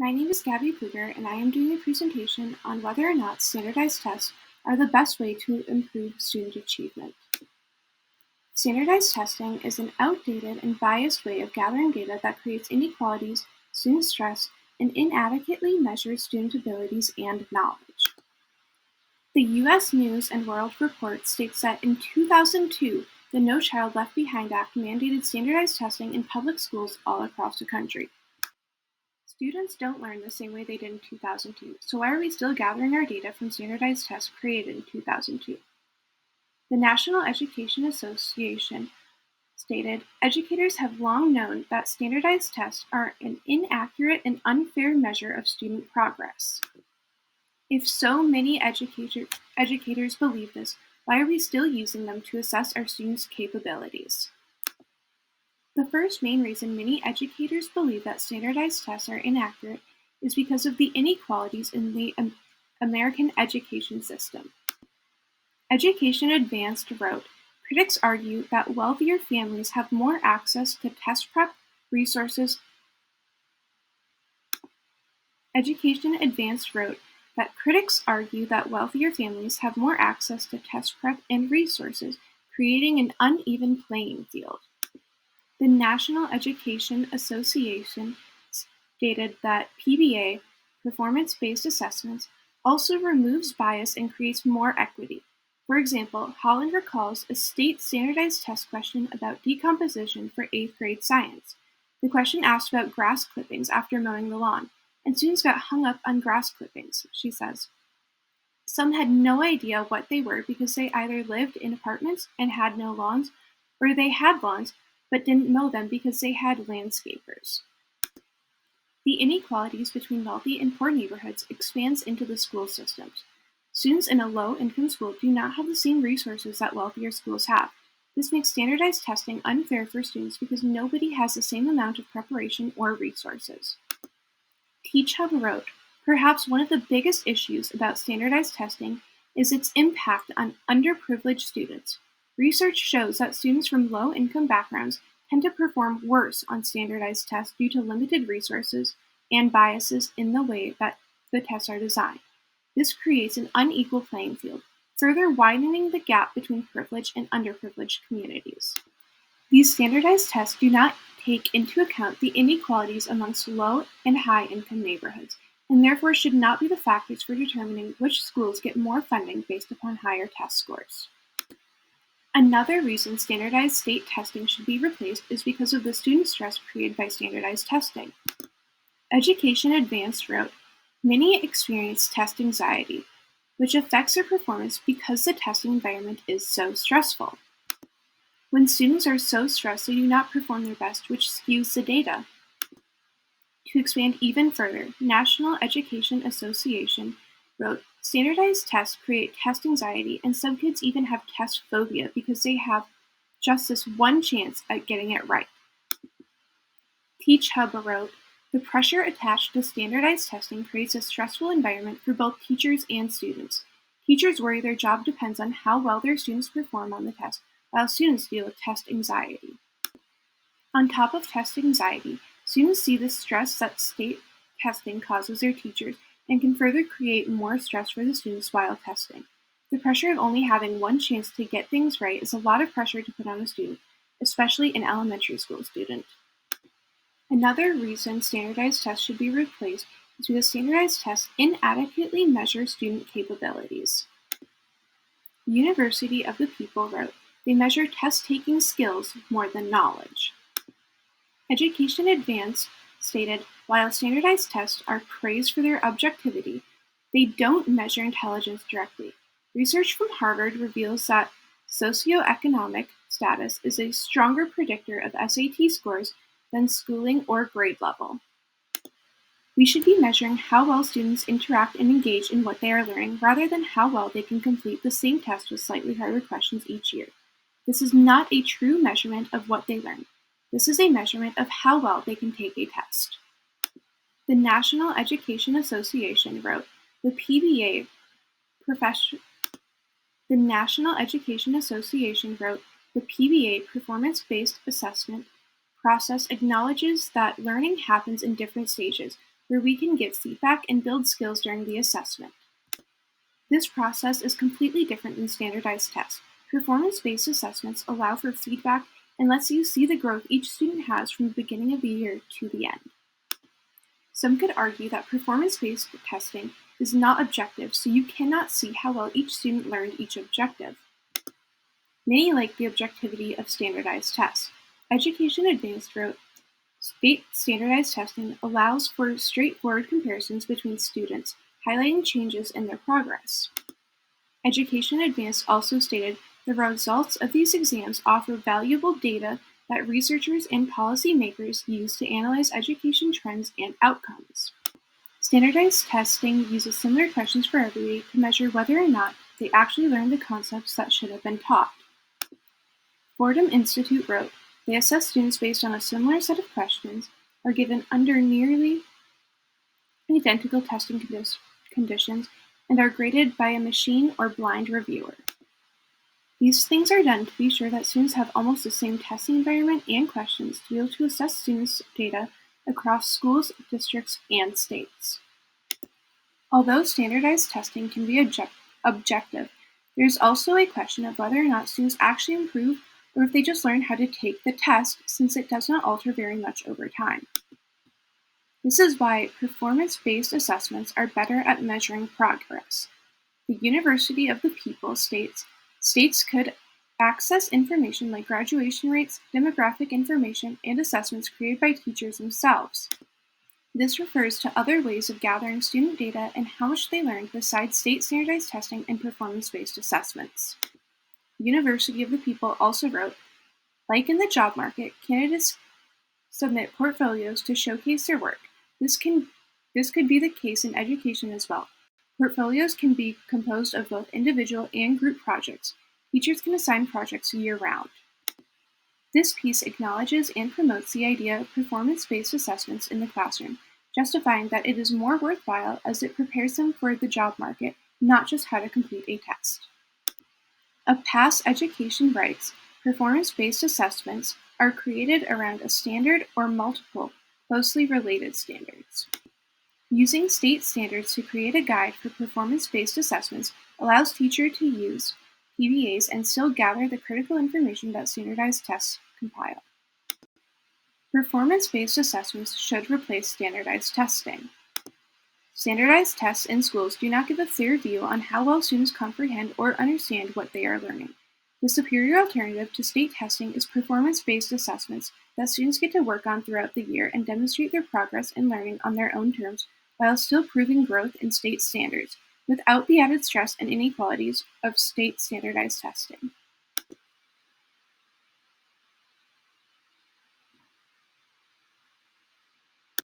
My name is Gabby Kruger, and I am doing a presentation on whether or not standardized tests are the best way to improve student achievement. Standardized testing is an outdated and biased way of gathering data that creates inequalities, student stress, and inadequately measures student abilities and knowledge. The U.S. News and World Report states that in 2002, the No Child Left Behind Act mandated standardized testing in public schools all across the country. Students don't learn the same way they did in 2002, so why are we still gathering our data from standardized tests created in 2002? The National Education Association stated, educators have long known that standardized tests are an inaccurate and unfair measure of student progress. If so many educators believe this, why are we still using them to assess our students' capabilities? The first main reason many educators believe that standardized tests are inaccurate is because of the inequalities in the American education system. Education Advanced wrote, critics argue that wealthier families have more access to test prep resources. Education Advanced wrote that critics argue that wealthier families have more access to test prep and resources, creating an uneven playing field. The National Education Association stated that PBA, performance-based assessments, also removes bias and creates more equity. For example, Holland recalls a state standardized test question about decomposition for 8th grade science. The question asked about grass clippings after mowing the lawn, and students got hung up on grass clippings, she says. Some had no idea what they were because they either lived in apartments and had no lawns, or they had lawns but didn't mow them because they had landscapers. The inequalities between wealthy and poor neighborhoods expands into the school systems. Students in a low-income school do not have the same resources that wealthier schools have. This makes standardized testing unfair for students because nobody has the same amount of preparation or resources. TeachHub wrote, perhaps one of the biggest issues about standardized testing is its impact on underprivileged students. Research shows that students from low-income backgrounds tend to perform worse on standardized tests due to limited resources and biases in the way that the tests are designed. This creates an unequal playing field, further widening the gap between privileged and underprivileged communities. These standardized tests do not take into account the inequalities amongst low and high-income neighborhoods, and therefore should not be the factors for determining which schools get more funding based upon higher test scores. Another reason standardized state testing should be replaced is because of the student stress created by standardized testing. Education Advanced wrote, many experience test anxiety, which affects their performance because the testing environment is so stressful. When students are so stressed, they do not perform their best, which skews the data. To expand even further, National Education Association wrote, standardized tests create test anxiety, and some kids even have test phobia because they have just this one chance at getting it right. TeachHub wrote, the pressure attached to standardized testing creates a stressful environment for both teachers and students. Teachers worry their job depends on how well their students perform on the test, while students deal with test anxiety. On top of test anxiety, students see the stress that state testing causes their teachers and can further create more stress for the students while testing. The pressure of only having one chance to get things right is a lot of pressure to put on a student, especially an elementary school student. Another reason standardized tests should be replaced is because standardized tests inadequately measure student capabilities. University of the People wrote, they measure test-taking skills more than knowledge. Education Advanced stated, while standardized tests are praised for their objectivity, they don't measure intelligence directly. Research from Harvard reveals that socioeconomic status is a stronger predictor of SAT scores than schooling or grade level. We should be measuring how well students interact and engage in what they are learning rather than how well they can complete the same test with slightly harder questions each year. This is not a true measurement of what they learn. This is a measurement of how well they can take a test. The National Education Association wrote, the PBA performance-based assessment process acknowledges that learning happens in different stages, where we can give feedback and build skills during the assessment. This process is completely different than standardized tests. Performance-based assessments allow for feedback and lets you see the growth each student has from the beginning of the year to the end. Some could argue that performance-based testing is not objective, so you cannot see how well each student learned each objective. Many like the objectivity of standardized tests. Education Advanced wrote, "State standardized testing allows for straightforward comparisons between students, highlighting changes in their progress." Education Advanced also stated, "The results of these exams offer valuable data that researchers and policymakers use to analyze education trends and outcomes." Standardized testing uses similar questions for everybody to measure whether or not they actually learned the concepts that should have been taught. Fordham Institute wrote, "They assess students based on a similar set of questions, are given under nearly identical testing conditions, and are graded by a machine or blind reviewer." These things are done to be sure that students have almost the same testing environment and questions to be able to assess students' data across schools, districts, and states. Although standardized testing can be objective, there is also a question of whether or not students actually improve or if they just learn how to take the test, since it does not alter very much over time. This is why performance-based assessments are better at measuring progress. The University of the People states could access information like graduation rates, demographic information, and assessments created by teachers themselves. This refers to other ways of gathering student data and how much they learned besides state standardized testing and performance-based assessments. The University of the People also wrote, "Like in the job market, candidates submit portfolios to showcase their work. This could be the case in education as well. Portfolios can be composed of both individual and group projects. Teachers can assign projects year-round." This piece acknowledges and promotes the idea of performance-based assessments in the classroom, justifying that it is more worthwhile as it prepares them for the job market, not just how to complete a test. A Pass Education writes, "Performance-based assessments are created around a standard or multiple closely related standards." Using state standards to create a guide for performance-based assessments allows teachers to use PBAs and still gather the critical information that standardized tests compile. Performance-based assessments should replace standardized testing. Standardized tests in schools do not give a clear view on how well students comprehend or understand what they are learning. The superior alternative to state testing is performance-based assessments that students get to work on throughout the year and demonstrate their progress in learning on their own terms while still proving growth in state standards, without the added stress and inequalities of state standardized testing.